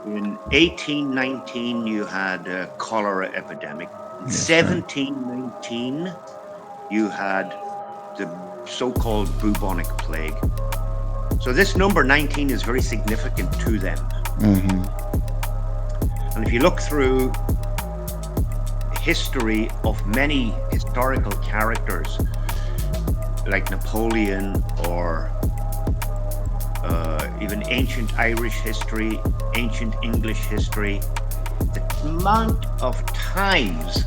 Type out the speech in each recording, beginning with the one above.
In 1819, you had a cholera epidemic. In Yes, sir. 1719, you had the so-called bubonic plague. So this number 19 is very significant to them. Mm-hmm. And if you look through history of many historical characters like Napoleon or even ancient Irish history, ancient English history, the amount of times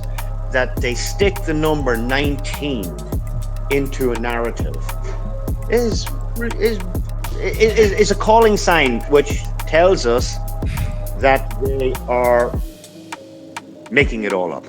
that they stick the number 19 into a narrative is is is a calling sign which tells us that they are making it all up.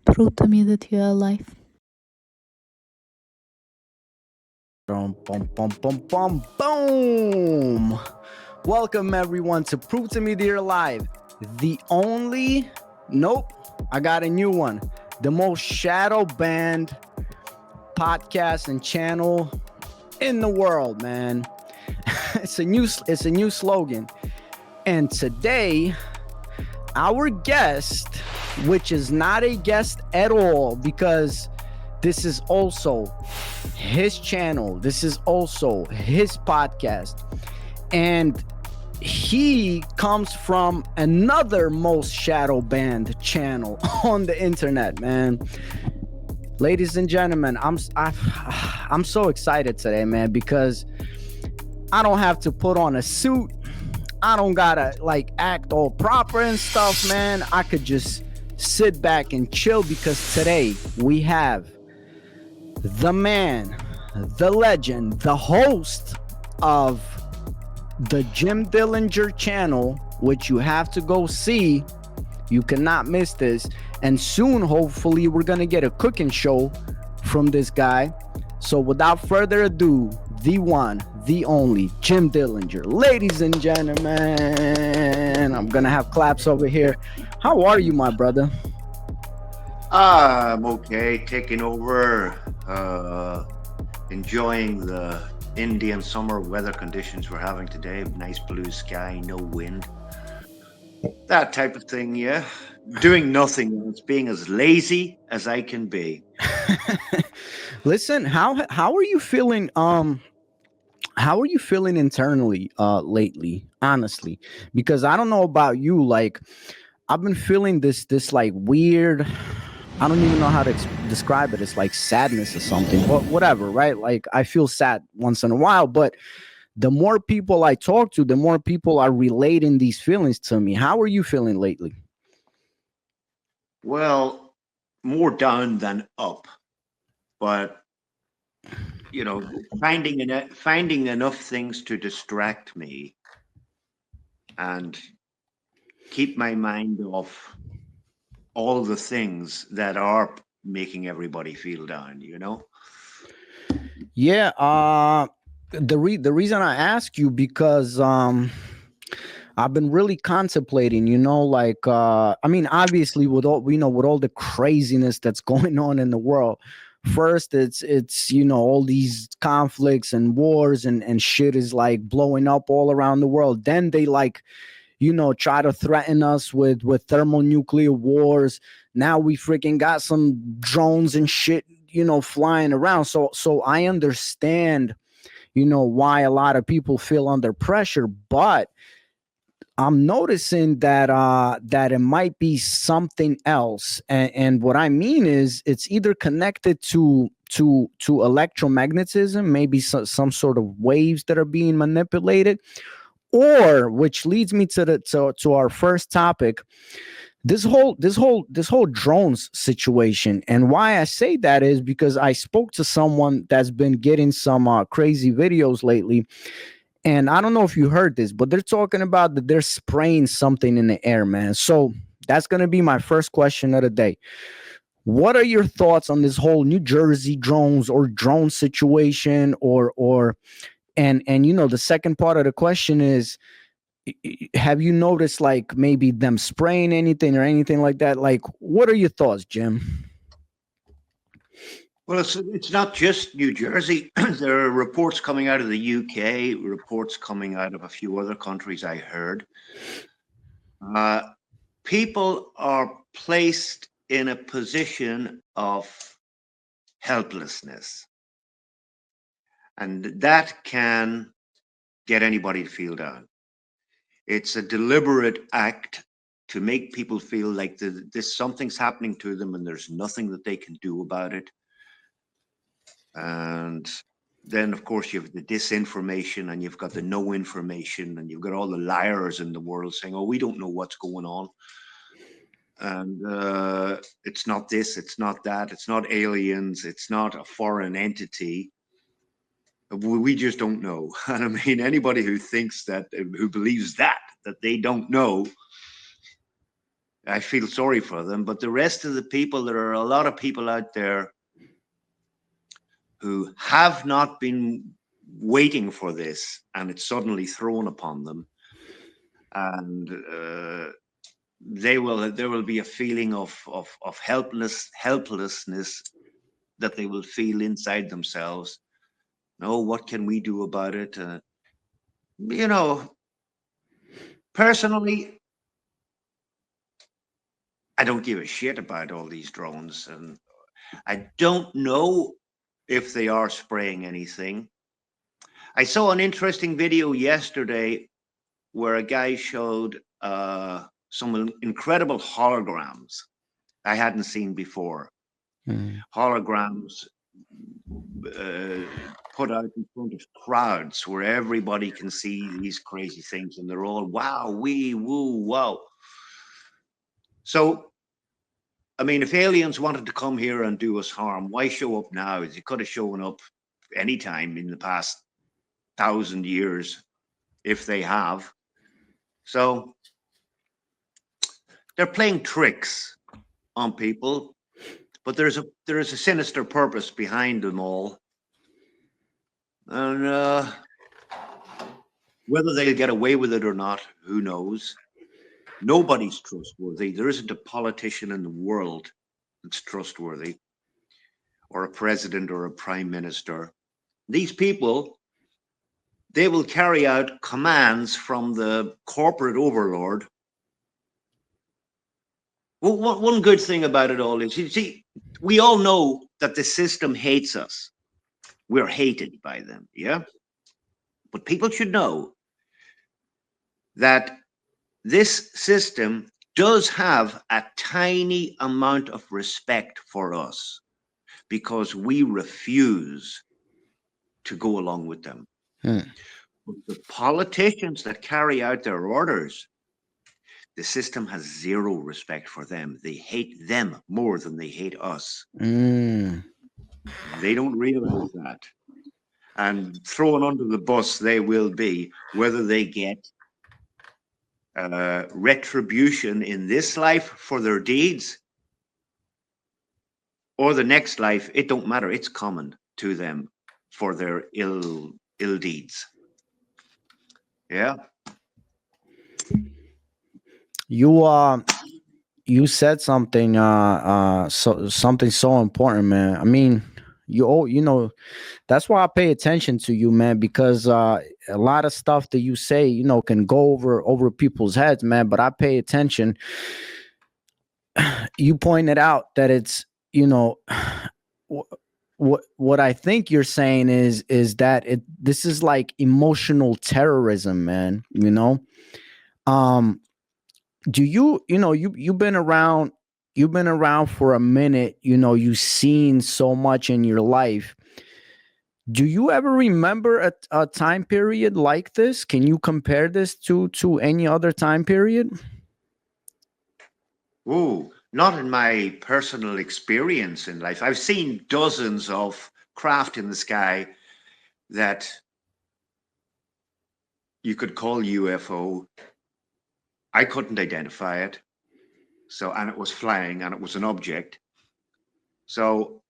Prove to me that you are alive. Boom, boom, boom, boom, boom, boom. Welcome everyone to Prove to Me They're Alive. The only, nope, I got a new one. The most shadow banned podcast and channel in the world, man. It's a new slogan. And today, our guest, which is not a guest at all, because this is also his channel. This is also his podcast. And he comes from another most shadow banned channel on the internet, man. Ladies and gentlemen, I'm so excited today, man, because I don't have to put on a suit. I don't gotta like act all proper and stuff, man. I could just sit back and chill because today we have the man, the legend, the host of the Dillinger Channel, which you have to go see. You cannot miss this. And soon, hopefully, we're gonna get a cooking show from this guy. So without further ado, the one, the only Dillinger. Ladies and gentlemen, I'm gonna have claps over here. How are you, my brother? I'm okay, taking over, enjoying the Indian summer weather conditions we're having today. Nice blue sky, no wind. That type of thing, yeah. Doing nothing. It's being as lazy as I can be. Listen, how are you feeling? How are you feeling internally lately? Honestly, because I don't know about you, like I've been feeling this like weird. I don't even know how to describe it. It's like sadness or something, but whatever, right? Like I feel sad once in a while, but the more people I talk to, the more people are relating these feelings to me. How are you feeling lately? Well, more down than up, but finding enough things to distract me and keep my mind off all the things that are making everybody feel down. Yeah, the reason I ask you because I've been really contemplating, like I mean, obviously with all with all the craziness that's going on in the world. First, it's all these conflicts and wars and shit is like blowing up all around the world. Then they like try to threaten us with thermonuclear wars. Now we freaking got some drones and shit, flying around. So I understand, why a lot of people feel under pressure, but I'm noticing that it might be something else, and what I mean is it's either connected to electromagnetism, maybe some sort of waves that are being manipulated, or which leads me to our first topic, this whole drones situation. And why I say that is because I spoke to someone that's been getting some crazy videos lately, and I don't know if you heard this, but they're talking about that they're spraying something in the air, man. So that's gonna be my first question of the day. What are your thoughts on this whole New Jersey drones or drone situation? And the second part of the question is, have you noticed like maybe them spraying anything or anything like that? Like, what are your thoughts, Jim? Well, it's not just New Jersey. There are reports coming out of the UK, reports coming out of a few other countries, I heard. People are placed in a position of helplessness, and that can get anybody to feel down. It's a deliberate act to make people feel like this something's happening to them and there's nothing that they can do about it. And then, of course, you have the disinformation and you've got the no information and you've got all the liars in the world saying, oh, we don't know what's going on. And it's not this, it's not that, it's not aliens, it's not a foreign entity. We just don't know. And I mean, anybody who thinks that, who believes that they don't know, I feel sorry for them. But the rest of the people, there are a lot of people out there who have not been waiting for this, and it's suddenly thrown upon them, and there will be a feeling of helplessness that they will feel inside themselves. No, what can we do about it? Personally, I don't give a shit about all these drones, and I don't know if they are spraying anything. I saw an interesting video yesterday where a guy showed some incredible holograms I hadn't seen before. Holograms put out in front of crowds where everybody can see these crazy things, and they're all wow, wee, woo, wow. So, I mean, if aliens wanted to come here and do us harm, why show up now? They could have shown up anytime in the past 1,000 years, if they have. So they're playing tricks on people, but there is a sinister purpose behind them all, and whether they'll get away with it or not, who knows? Nobody's trustworthy. There isn't a politician in the world that's trustworthy, or a president or a prime minister. These people, they will carry out commands from the corporate overlord. Well, one good thing about it all is, you see, we all know that the system hates us. We're hated by them, yeah? But people should know that this system does have a tiny amount of respect for us because we refuse to go along with them. But the politicians that carry out their orders, the system has zero respect for them. They hate them more than they hate us. They don't realize that. And thrown under the bus they will be, whether they get retribution in this life for their deeds or the next life. It don't matter. It's common to them for their ill deeds. Yeah. You said something something so important, man. I mean, that's why I pay attention to you, man, because a lot of stuff that you say, can go over people's heads, man, but I pay attention. You pointed out that it's, what I think you're saying is that this is like emotional terrorism, man. Do you've been around for a minute, you've seen so much in your life. Do you ever remember a time period like this? Can you compare this to any other time period? Oh, not in my personal experience in life. I've seen dozens of craft in the sky that you could call UFO. I couldn't identify it. So, and it was flying and it was an object. So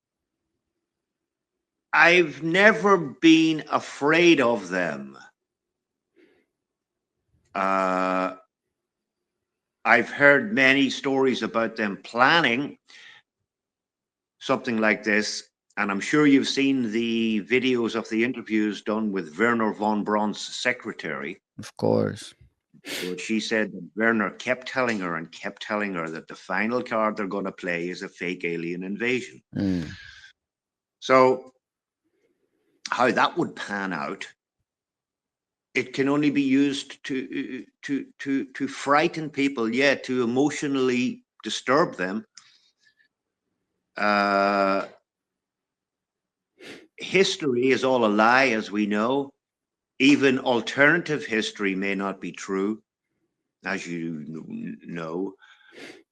I've never been afraid of them. I've heard many stories about them planning something like this, and I'm sure you've seen the videos of the interviews done with Werner von Braun's secretary. Of course. But she said that Werner kept telling her that the final card they're going to play is a fake alien invasion. So how that would pan out, it can only be used to frighten people, to emotionally disturb them. History is all a lie, as we know. Even alternative history may not be true, as you know.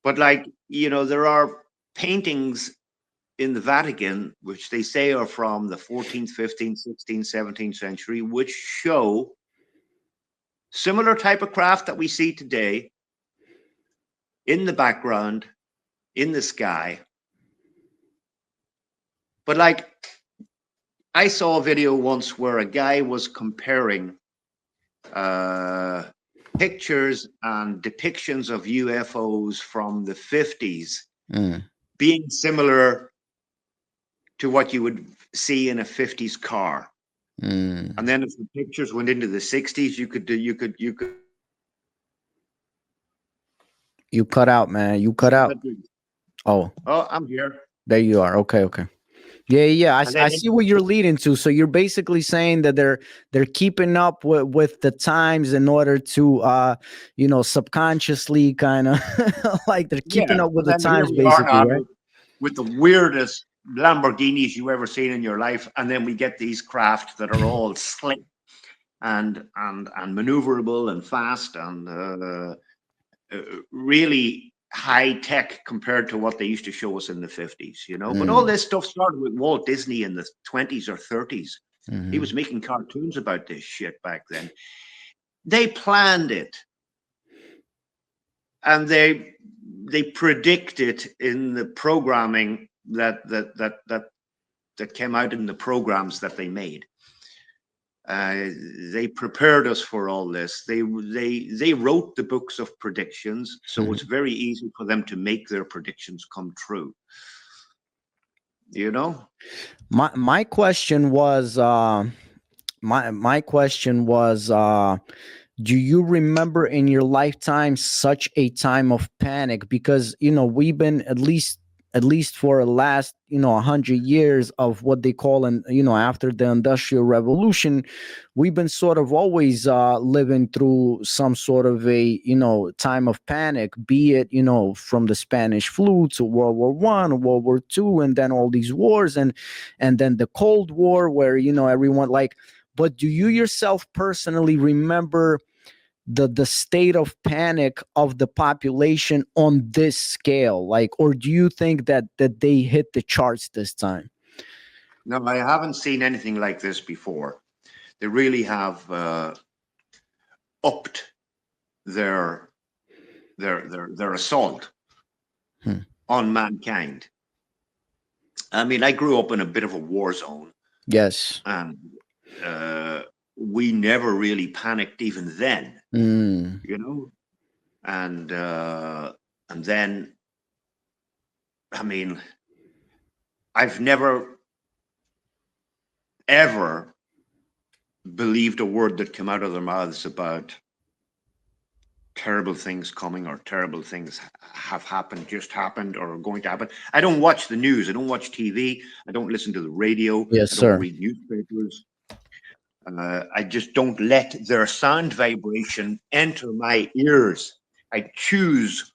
But there are paintings in the Vatican, which they say are from the 14th, 15th, 16th, 17th century, which show similar type of craft that we see today in the background, in the sky. But I saw a video once where a guy was comparing pictures and depictions of UFOs from the 50s being similar to what you would see in a 50s car. And then if the pictures went into the 60s, you could You cut out, man. You cut out. Oh, I'm here. There you are. Okay. Yeah. I see what you're leading to. So you're basically saying that they're keeping up with the times in order to subconsciously kind of like they're keeping up with the times, basically, right? With the weirdest Lamborghinis you ever seen in your life, and then we get these craft that are all slick and maneuverable and fast and really high tech compared to what they used to show us in the 50s, But all this stuff started with Walt Disney in the 20s or 30s. He was making cartoons about this shit back then. They planned it, and they predicted in the programming that came out in the programs that they made. They prepared us for all this. They wrote the books of predictions, so it's very easy for them to make their predictions come true. My question was my question was do you remember in your lifetime such a time of panic? Because we've been at least for the last 100 years of what they call after the Industrial Revolution, we've been sort of always living through some sort of a time of panic, be it from the Spanish flu to World War I, World War II, and then all these wars, and then the Cold War, where everyone but do you yourself personally remember the state of panic of the population on this scale, or do you think that they hit the charts this time? No, I haven't seen anything like this before. They really have upped their assault on mankind. I mean, I grew up in a bit of a war zone. Yes. And we never really panicked even then, and then, I mean, I've never ever believed a word that came out of their mouths about terrible things coming or terrible things have happened, just happened, or are going to happen. I don't watch the news. I don't watch TV. I don't listen to the radio. Yes, I sir. don't read newspapers. I just don't let their sound vibration enter my ears. I choose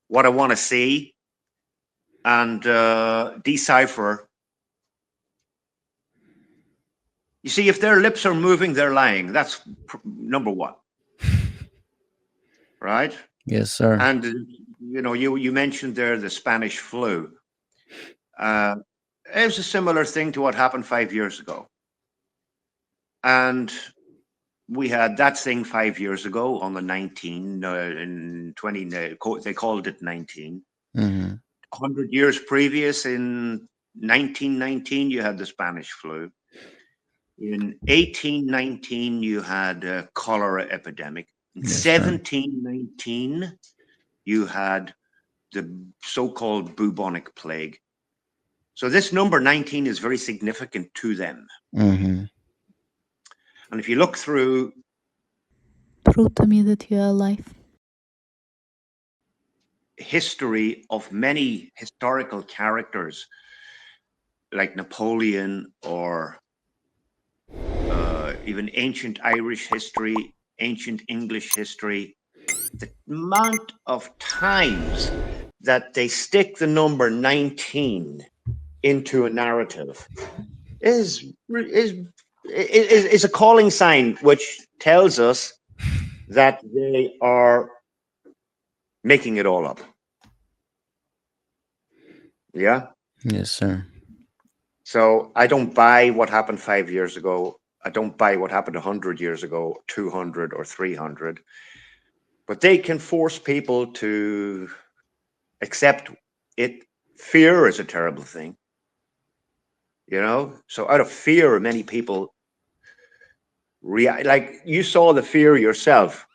what I want to see and decipher. You see, if their lips are moving, they're lying. That's number one. Right? Yes, sir. And, you mentioned there the Spanish flu. It was a similar thing to what happened 5 years ago. And we had that thing 5 years ago on the 19 in 20. They called it 19. 100 years previous in 1919, you had the Spanish flu. In 1819, you had a cholera epidemic. In Yes, sir. 1719, you had the so-called bubonic plague. So this number 19 is very significant to them. Mm-hmm. And if you look through Prove to me that you are alive. history of many historical characters like Napoleon or even ancient Irish history, ancient English history, the amount of times that they stick the number 19 into a narrative is a calling sign, which tells us that they are making it all up. Yeah. Yes, sir. So I don't buy what happened 5 years ago. I don't buy what happened 100 years ago, 200 or 300. But they can force people to accept it. Fear is a terrible thing, you know? So out of fear, many people react. Like you saw the fear yourself.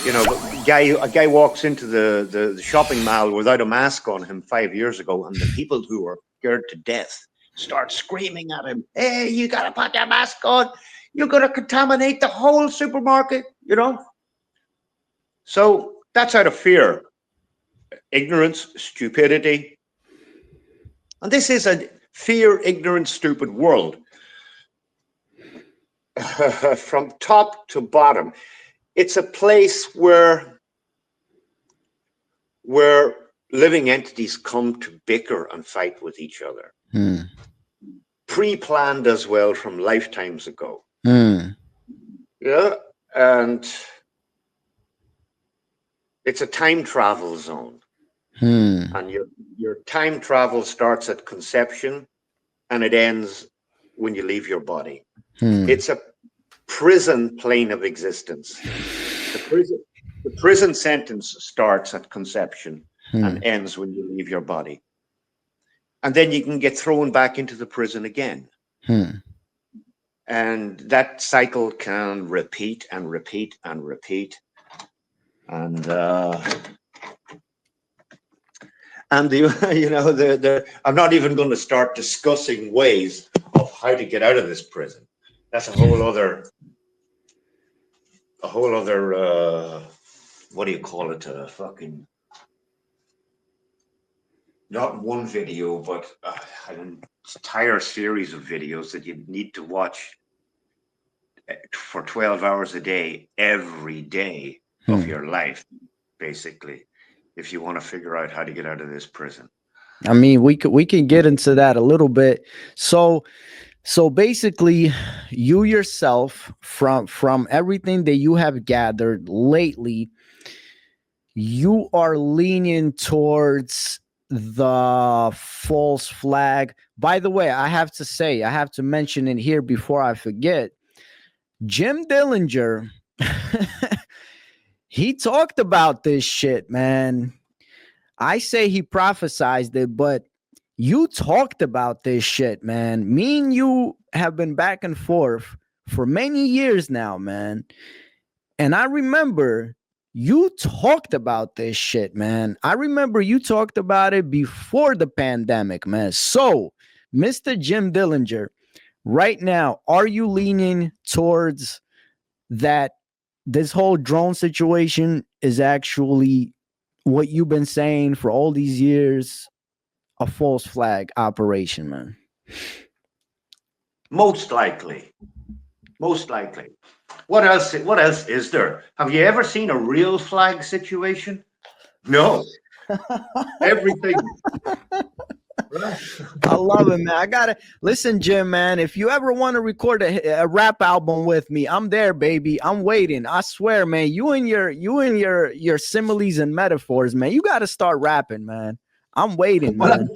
You know, a guy walks into the shopping mall without a mask on him 5 years ago, and the people who are scared to death start screaming at him, "Hey, you gotta put that mask on. You're gonna contaminate the whole supermarket," you know? So that's out of fear, ignorance, stupidity. And this is a fear, ignorant, stupid world. From top to bottom. It's a place where living entities come to bicker and fight with each other. Pre-planned as well from lifetimes ago. Yeah, and it's a time travel zone. And your time travel starts at conception and it ends when you leave your body. It's a prison plane of existence. The prison sentence starts at conception and ends when you leave your body. And then you can get thrown back into the prison again. And that cycle can repeat and repeat and repeat. And you know, I'm not even going to start discussing ways of how to get out of this prison. That's a whole other what do you call it? Fucking not one video, but an entire series of videos that you need to watch for 12 hours a day, every day of your life, basically, if you want to figure out how to get out of this prison. I mean, we can get into that a little bit. So basically, you yourself, from everything that you have gathered lately, you are leaning towards the false flag. By the way, I have to mention it here before I forget. Jim Dillinger, he talked about this shit, man. I say he prophesized it, but you talked about this shit, man. Me and you have been back and forth for many years now, man. And I remember you talked about this shit, man. I remember you talked about it before the pandemic, man. So, Mr. Jim Dillinger, right now, are you leaning towards that this whole drone situation is actually what you've been saying for all these years, a false flag operation, man? Most likely. What else is there? Have you ever seen a real flag situation? No. Everything. I love it, man. I gotta listen, Jim, man. If you ever want to record a rap album with me, I'm there, baby. I'm waiting. I swear, man. You and your similes and metaphors, man. You got to start rapping, man. I'm waiting, man.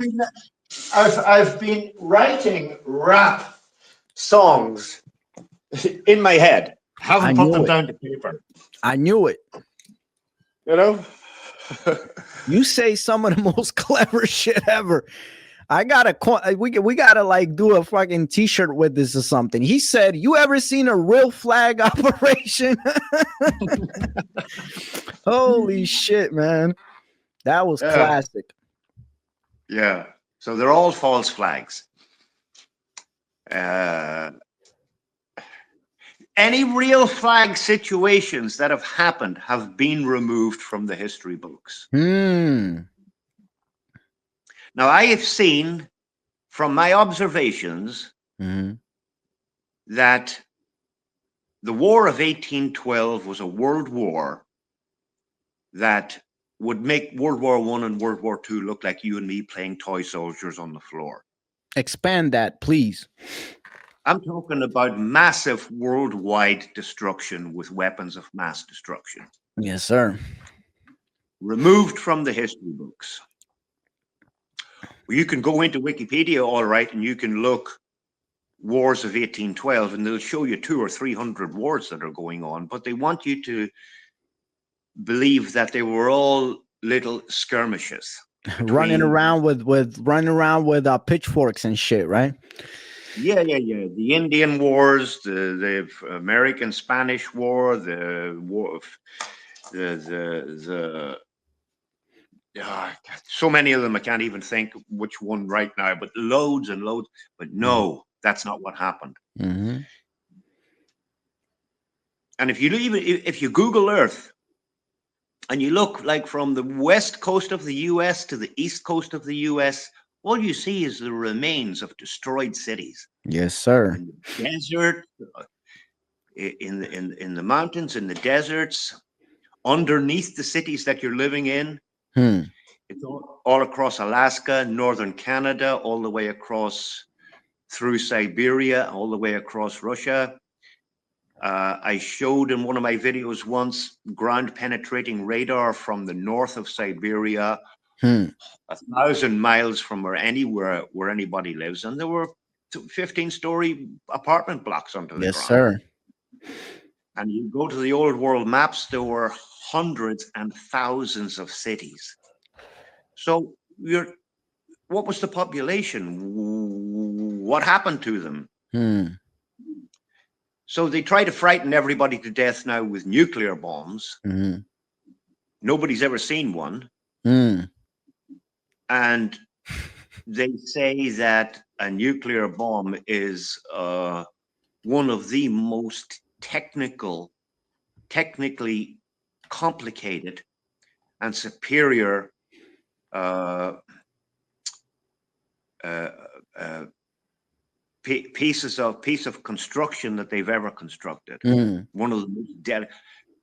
I've been writing rap songs in my head. Haven't put them down to paper. I knew it. You know? You say some of the most clever shit ever. I gotta we gotta like do a fucking t-shirt with this or something. He said, "You ever seen a real flag operation?" Holy shit, man, that was Yeah, classic. yeah. So they're all false flags. Uh, any real flag situations that have happened have been removed from the history books. Hmm. Now, I have seen from my observations Mm-hmm. that the War of 1812 was a world war that would make World War I and World War II look like you and me playing toy soldiers on the floor. Expand that, please. I'm talking about massive worldwide destruction with weapons of mass destruction, Yes, sir. removed from the history books. You can go into Wikipedia, all right, and you can look wars of 1812, and they'll show you 200 or 300 wars that are going on, but they want you to believe that they were all little skirmishes Running between, around with pitchforks and shit, right? yeah, the Indian Wars, the American Spanish War, the war of the so many of them I can't even think which one right now, but loads and loads. But no, that's not what happened. Mm-hmm. And if you Google Earth and you look like from the west coast of the US to the east coast of the US, all you see is the remains of destroyed cities Yes, sir. in the desert, in the mountains, in the deserts, underneath the cities that you're living in. Hmm. It's all across Alaska, northern Canada, all the way across through Siberia, all the way across Russia. I showed in one of my videos once ground penetrating radar from the north of Siberia, Hmm. 1,000 miles from where anybody lives, and there were 15-story apartment blocks under the Yes, ground. sir. And you go to the old world maps, there were hundreds and thousands of cities. So what was the population? What happened to them? Hmm. So they try to frighten everybody to death now with nuclear bombs. Mm-hmm. Nobody's ever seen one. Hmm. And they say that a nuclear bomb is one of the most technically complicated and superior piece of construction that they've ever constructed. Mm. One of the most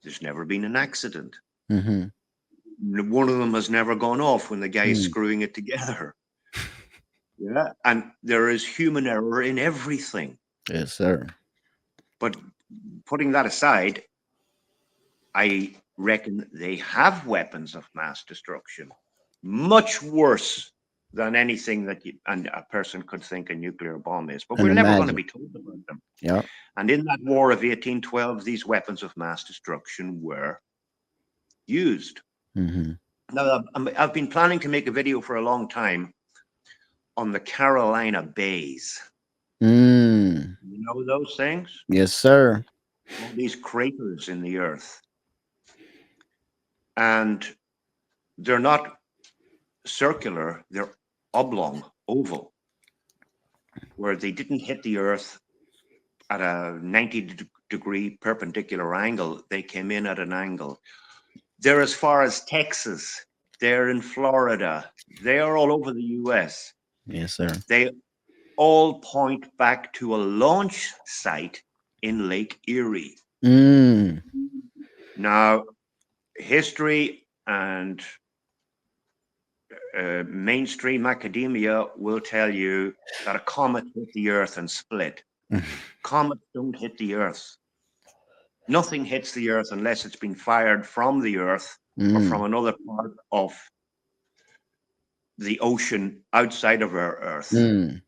there's never been an accident. Mm-hmm. One of them has never gone off when the guy is Mm. screwing it together. Yeah, and there is human error in everything. Yes, sir. But putting that aside, I reckon they have weapons of mass destruction, much worse than anything that a person could think a nuclear bomb is. But And we're never going to imagine. be told about them. Yeah. And in that war of 1812, these weapons of mass destruction were used. Mm-hmm. Now, I've been planning to make a video for a long time on the Carolina Bays. Mm. You know those things? Yes, sir. All these craters in the earth. And they're not circular, they're oblong, oval, where they didn't hit the earth at a 90-degree perpendicular angle. They came in at an angle. They're as far as Texas. They're in Florida. They are all over the US. Yes, sir. They all point back to a launch site in Lake Erie. Mm. Now, history and mainstream academia will tell you that a comet hit the earth and split. Comets don't hit the earth. Nothing hits the earth unless it's been fired from the earth or from another part of the ocean outside of our earth. Mm.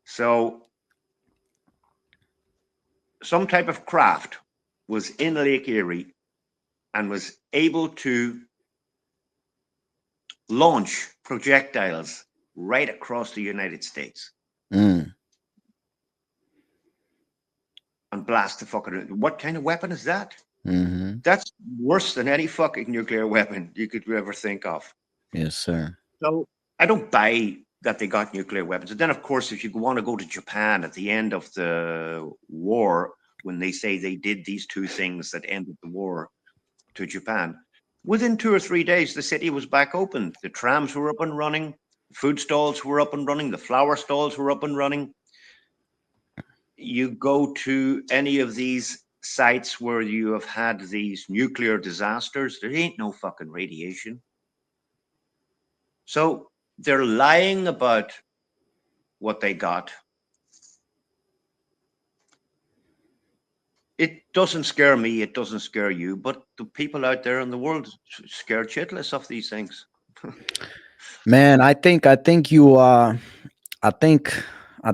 So some type of craft was in Lake Erie and was able to launch projectiles right across the United States Mm. and blast the fucking. What kind of weapon is that? Mm-hmm. That's worse than any fucking nuclear weapon you could ever think of. Yes, sir. So I don't buy that they got nuclear weapons. And then, of course, if you want to go to Japan at the end of the war, when they say they did these two things that ended the war to Japan, within 2 or 3 days, the city was back open. The trams were up and running, food stalls were up and running, the flower stalls were up and running. You go to any of these sites where you have had these nuclear disasters, there ain't no fucking radiation. So they're lying about what they got. It doesn't scare me, it doesn't scare you, but the people out there in the world scared shitless of these things. Man, I think you I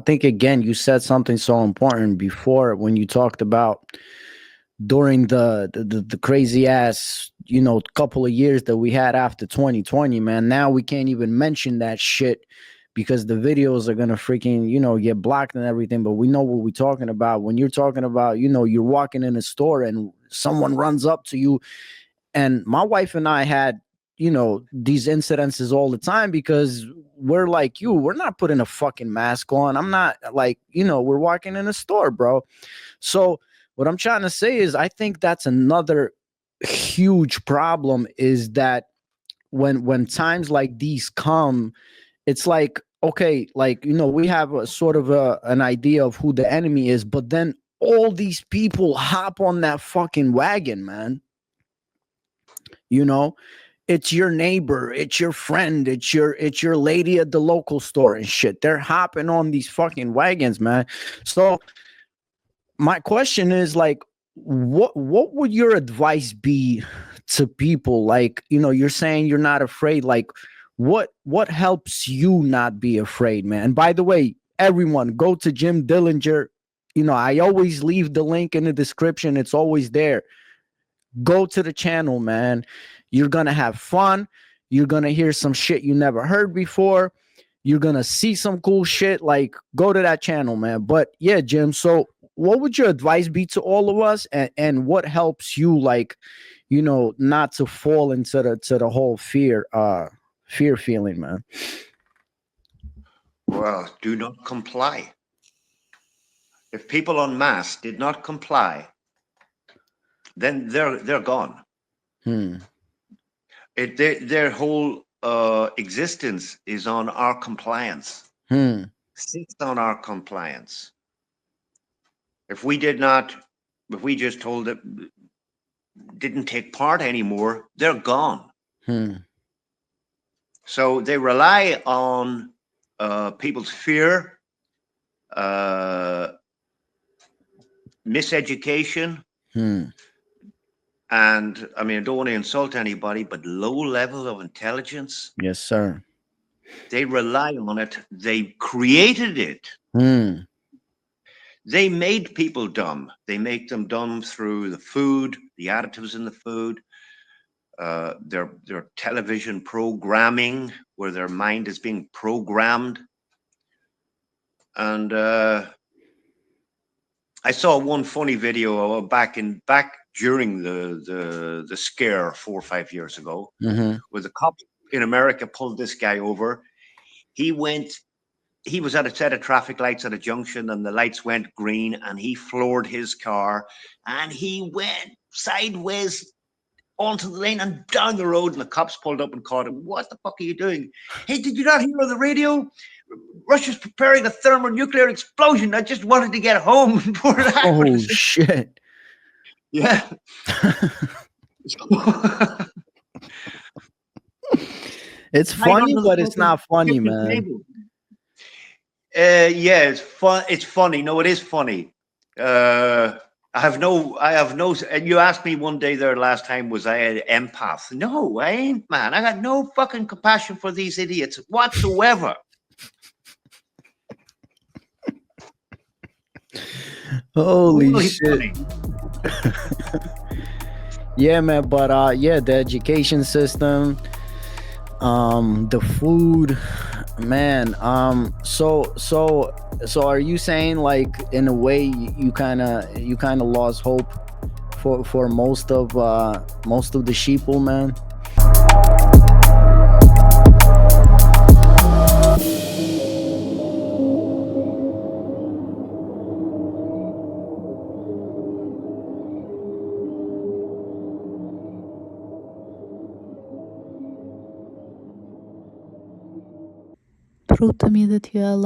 think again you said something so important before when you talked about during the crazy ass, couple of years that we had after 2020, man. Now we can't even mention that shit because the videos are gonna freaking, get blocked and everything. But we know what we're talking about. When you're talking about, you're walking in a store and someone runs up to you, and my wife and I had, these incidences all the time because we're like you, we're not putting a fucking mask on. I'm not like, we're walking in a store, bro. So what I'm trying to say is I think that's another huge problem is that when times like these come, it's like, okay, like, we have a sort of an idea of who the enemy is, but then all these people hop on that fucking wagon, man. It's your neighbor, it's your friend, it's your lady at the local store and shit. They're hopping on these fucking wagons, man. So my question is like, what would your advice be to people? Like, you're saying you're not afraid. Like, what helps you not be afraid, man? And by the way, everyone go to Jim Dillinger. I always leave the link in the description. It's always there. Go to the channel, man. You're gonna have fun. You're gonna hear some shit you never heard before. You're gonna see some cool shit. Like, go to that channel, man. But yeah, Jim, so what would your advice be to all of us, and what helps you, like, not to fall into the whole fear feeling, man? Well, do not comply. If people en masse did not comply, then they're gone. Their whole existence is on our compliance. Sits on our compliance. If we just told it, didn't take part anymore, they're gone. So they rely on people's fear, miseducation, and I mean, I don't want to insult anybody, but low level of intelligence. Yes, sir. They rely on it. They created it. They made people dumb. They make them dumb through the food, the additives in the food, their television programming, where their mind is being programmed. And I saw one funny video back during the scare 4 or 5 years ago, where the cop in America pulled this guy over. He was at a set of traffic lights at a junction, and the lights went green, and he floored his car, and he went sideways onto the lane and down the road, and the cops pulled up and caught him. What the fuck are you doing? Hey, did you not hear on the radio? Russia's preparing a thermonuclear explosion. I just wanted to get home before it happened. Oh shit. Yeah. It's funny, but it's not funny, man. Yeah, it's fun. It's funny. No, it is funny. I have no. And you asked me one day there last time, was I an empath? No, I ain't, man. I got no fucking compassion for these idiots whatsoever. Holy shit. Yeah, man. But yeah, the education system, the food, Man, so are you saying like in a way you kind of lost hope for most of the sheeple, man? Prove to me that you are alive.